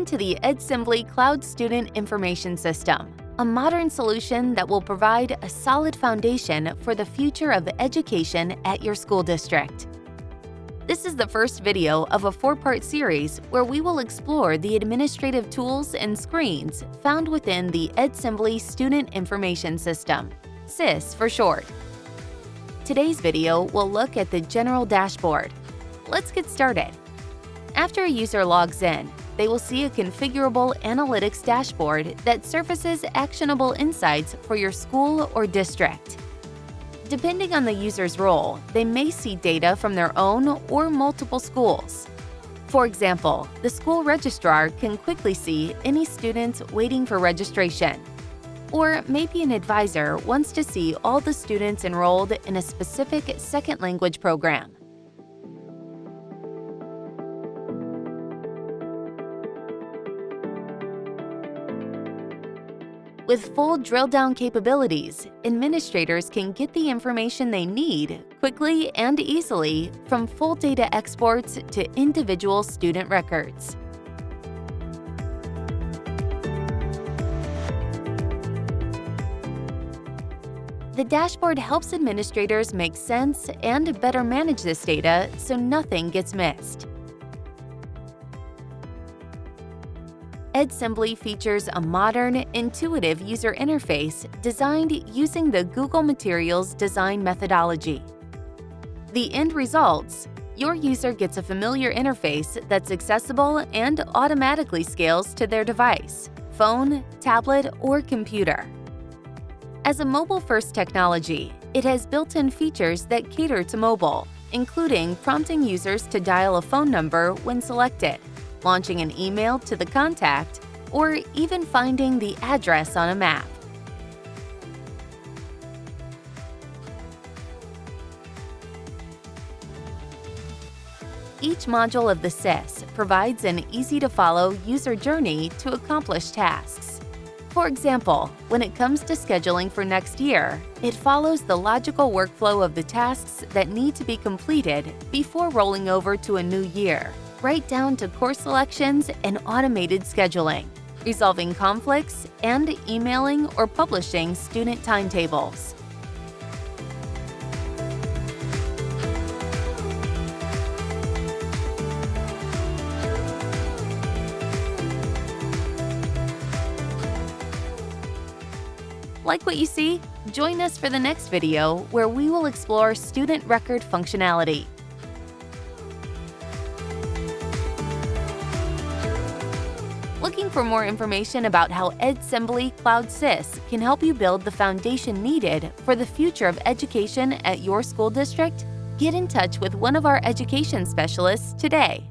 to the Edsembli Cloud Student Information System, a modern solution that will provide a solid foundation for the future of education at your school district. This is the first video of a 4-part series where we will explore the administrative tools and screens found within the Edsembli Student Information System, SIS for short. Today's video will look at the general dashboard. Let's get started. After a user logs in, they will see a configurable analytics dashboard that surfaces actionable insights for your school or district. Depending on the user's role, they may see data from their own or multiple schools. For example, the school registrar can quickly see any students waiting for registration. Or maybe an advisor wants to see all the students enrolled in a specific second language program. With full drill-down capabilities, administrators can get the information they need quickly and easily from full data exports to individual student records. The dashboard helps administrators make sense and better manage this data so nothing gets missed. Edsembli features a modern, intuitive user interface designed using the Google Materials design methodology. The end results: your user gets a familiar interface that's accessible and automatically scales to their device, phone, tablet, or computer. As a mobile-first technology, it has built-in features that cater to mobile, including prompting users to dial a phone number when selected, launching an email to the contact, or even finding the address on a map. Each module of the SIS provides an easy-to-follow user journey to accomplish tasks. For example, when it comes to scheduling for next year, it follows the logical workflow of the tasks that need to be completed before rolling over to a new year, right down to course selections and automated scheduling, resolving conflicts, and emailing or publishing student timetables. Like what you see? Join us for the next video where we will explore student record functionality. Looking for more information about how Edsembli Cloud SIS can help you build the foundation needed for the future of education at your school district? Get in touch with one of our education specialists today.